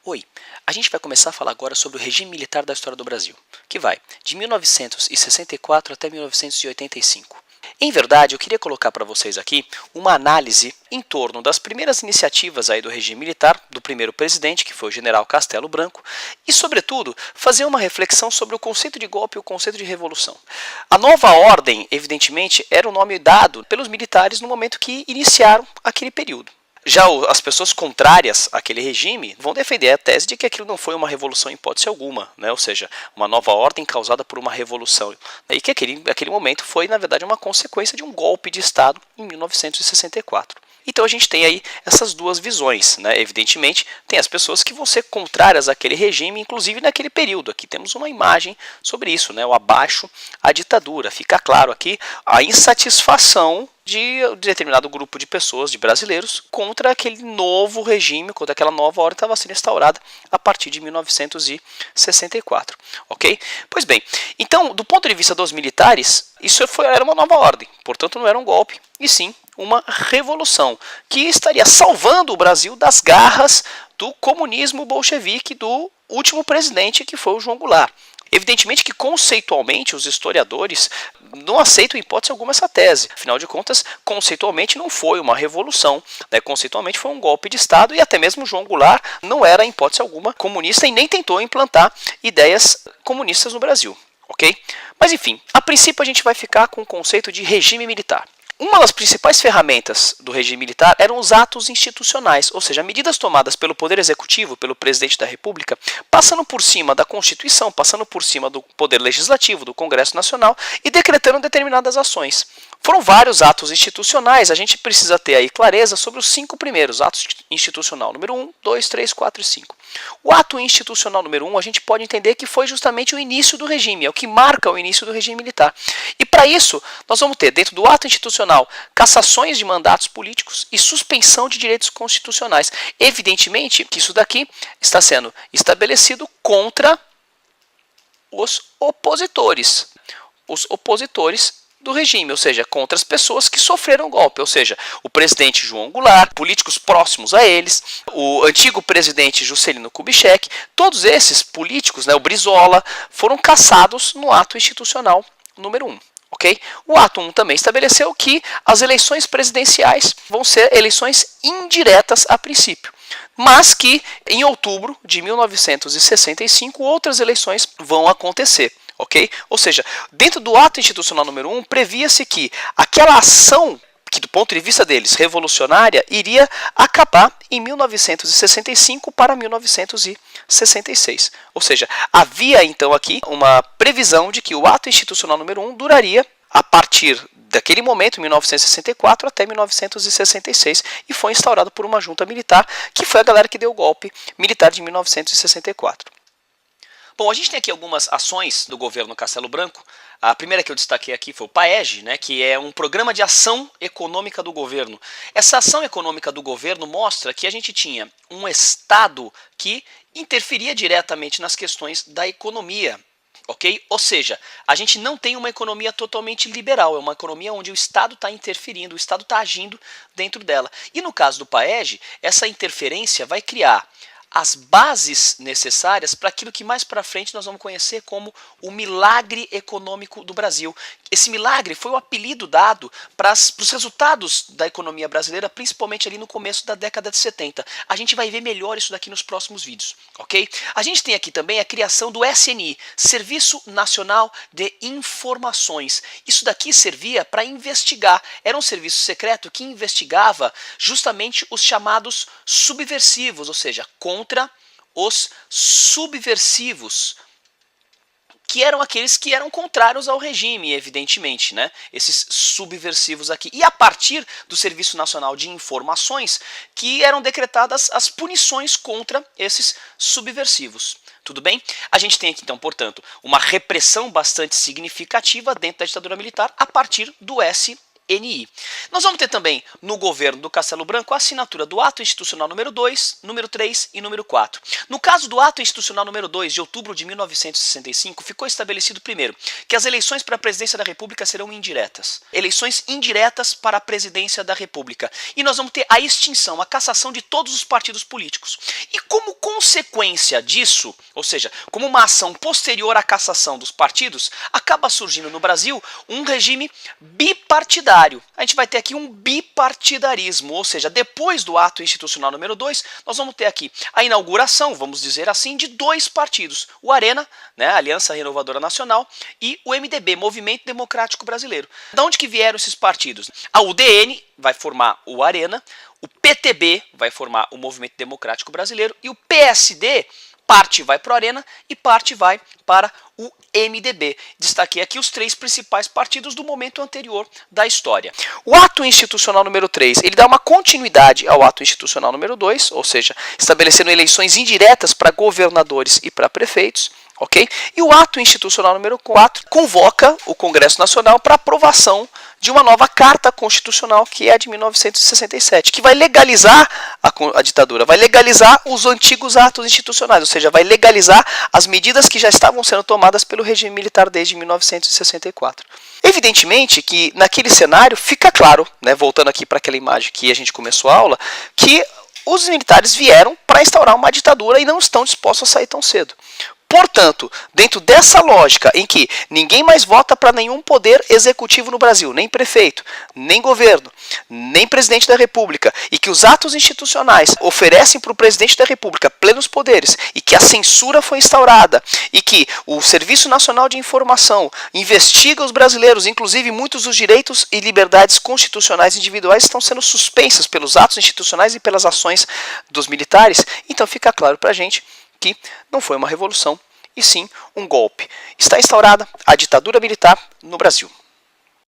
Oi, a gente vai começar a falar agora sobre o regime militar da história do Brasil, que vai de 1964 até 1985. Em verdade, eu queria colocar para vocês aqui uma análise em torno das primeiras iniciativas aí do regime militar, do primeiro presidente, que foi o general Castelo Branco, e, sobretudo, fazer uma reflexão sobre o conceito de golpe e o conceito de revolução. A nova ordem, evidentemente, era o nome dado pelos militares no momento que iniciaram aquele período. Já as pessoas contrárias àquele regime vão defender a tese de que aquilo não foi uma revolução em hipótese alguma, né? Ou seja, uma nova ordem causada por uma revolução. E que aquele momento foi, na verdade, uma consequência de um golpe de Estado em 1964. Então a gente tem aí essas duas visões, né? Evidentemente, tem as pessoas que vão ser contrárias àquele regime, inclusive naquele período. Aqui temos uma imagem sobre isso, né? O abaixo à ditadura. Fica claro aqui a insatisfação de determinado grupo de pessoas, de brasileiros, contra aquele novo regime, contra aquela nova ordem que estava sendo instaurada a partir de 1964, ok? Pois bem, então, do ponto de vista dos militares, era uma nova ordem, portanto não era um golpe, e sim uma revolução, que estaria salvando o Brasil das garras do comunismo bolchevique do último presidente, que foi o João Goulart. Evidentemente que conceitualmente os historiadores não aceitam em hipótese alguma essa tese. Afinal de contas, conceitualmente não foi uma revolução, né? Conceitualmente foi um golpe de Estado e até mesmo João Goulart não era em hipótese alguma comunista e nem tentou implantar ideias comunistas no Brasil, ok? Mas enfim, a princípio a gente vai ficar com o conceito de regime militar. Uma das principais ferramentas do regime militar eram os atos institucionais, ou seja, medidas tomadas pelo Poder Executivo, pelo Presidente da República, passando por cima da Constituição, passando por cima do Poder Legislativo, do Congresso Nacional e decretando determinadas ações. Foram vários atos institucionais, a gente precisa ter aí clareza sobre os 5 primeiros, atos institucional número 1, 2, 3, 4 e 5. O ato institucional número 1 a gente pode entender que foi justamente o início do regime, é o que marca o início do regime militar. E para isso, nós vamos ter dentro do ato institucional cassações de mandatos políticos e suspensão de direitos constitucionais. Evidentemente que isso daqui está sendo estabelecido contra os opositores do regime, ou seja, contra as pessoas que sofreram o golpe, ou seja, o presidente João Goulart, políticos próximos a eles, o antigo presidente Juscelino Kubitschek, todos esses políticos, né, o Brizola, foram cassados no ato institucional número 1. Okay? O ato 1 também estabeleceu que as eleições presidenciais vão ser eleições indiretas a princípio, mas que em outubro de 1965 outras eleições vão acontecer. Okay? Ou seja, dentro do ato institucional número 1, previa-se que aquela ação que do ponto de vista deles, revolucionária, iria acabar em 1965 para 1966. Ou seja, havia então aqui uma previsão de que o ato institucional número 1 duraria a partir daquele momento, 1964 até 1966, e foi instaurado por uma junta militar, que foi a galera que deu o golpe militar de 1964. Bom, a gente tem aqui algumas ações do governo Castelo Branco. A primeira que eu destaquei aqui foi o PAEG, né, que é um programa de ação econômica do governo. Essa ação econômica do governo mostra que a gente tinha um Estado que interferia diretamente nas questões da economia. Okay? Ou seja, a gente não tem uma economia totalmente liberal, é uma economia onde o Estado está interferindo, o Estado está agindo dentro dela. E no caso do PAEG, essa interferência vai criar as bases necessárias para aquilo que mais para frente nós vamos conhecer como o milagre econômico do Brasil. Esse milagre foi o apelido dado para os resultados da economia brasileira, principalmente ali no começo da década de 70. A gente vai ver melhor isso daqui nos próximos vídeos, ok? A gente tem aqui também a criação do SNI, Serviço Nacional de Informações. Isso daqui servia para investigar, era um serviço secreto que investigava justamente os chamados subversivos, ou seja, contra os subversivos, que eram aqueles que eram contrários ao regime, evidentemente, né? Esses subversivos aqui. E a partir do Serviço Nacional de Informações que eram decretadas as punições contra esses subversivos. Tudo bem? A gente tem aqui, então, portanto, uma repressão bastante significativa dentro da ditadura militar a partir do SNI. DNI. Nós vamos ter também, no governo do Castelo Branco, a assinatura do ato institucional número 2, número 3 e número 4. No caso do ato institucional número 2, de outubro de 1965, ficou estabelecido primeiro que as eleições para a presidência da República serão indiretas. Eleições indiretas para a presidência da República. E nós vamos ter a extinção, a cassação de todos os partidos políticos. E como consequência disso, ou seja, como uma ação posterior à cassação dos partidos, acaba surgindo no Brasil um regime bipartidário. A gente vai ter aqui um bipartidarismo, ou seja, depois do ato institucional número 2, nós vamos ter aqui a inauguração, vamos dizer assim, de dois partidos, o ARENA, né, Aliança Renovadora Nacional, e o MDB, Movimento Democrático Brasileiro. De onde que vieram esses partidos? A UDN vai formar o ARENA, o PTB vai formar o Movimento Democrático Brasileiro e o PSD, parte vai para o ARENA e parte vai para o MDB. Destaquei aqui os três principais partidos do momento anterior da história. O ato institucional número 3, ele dá uma continuidade ao ato institucional número 2, ou seja, estabelecendo eleições indiretas para governadores e para prefeitos. Ok? E o ato institucional número 4 convoca o Congresso Nacional para aprovação de uma nova Carta Constitucional, que é a de 1967, que vai legalizar a ditadura, vai legalizar os antigos atos institucionais, ou seja, vai legalizar as medidas que já estavam sendo tomadas pelo regime militar desde 1964. Evidentemente que naquele cenário fica claro, né, voltando aqui para aquela imagem que a gente começou a aula, que os militares vieram para instaurar uma ditadura e não estão dispostos a sair tão cedo. Portanto, dentro dessa lógica em que ninguém mais vota para nenhum poder executivo no Brasil, nem prefeito, nem governo, nem presidente da República, e que os atos institucionais oferecem para o presidente da República plenos poderes, e que a censura foi instaurada, e que o Serviço Nacional de Informação investiga os brasileiros, inclusive muitos dos direitos e liberdades constitucionais individuais estão sendo suspensas pelos atos institucionais e pelas ações dos militares, então fica claro para a gente que não foi uma revolução, e sim um golpe. Está instaurada a ditadura militar no Brasil.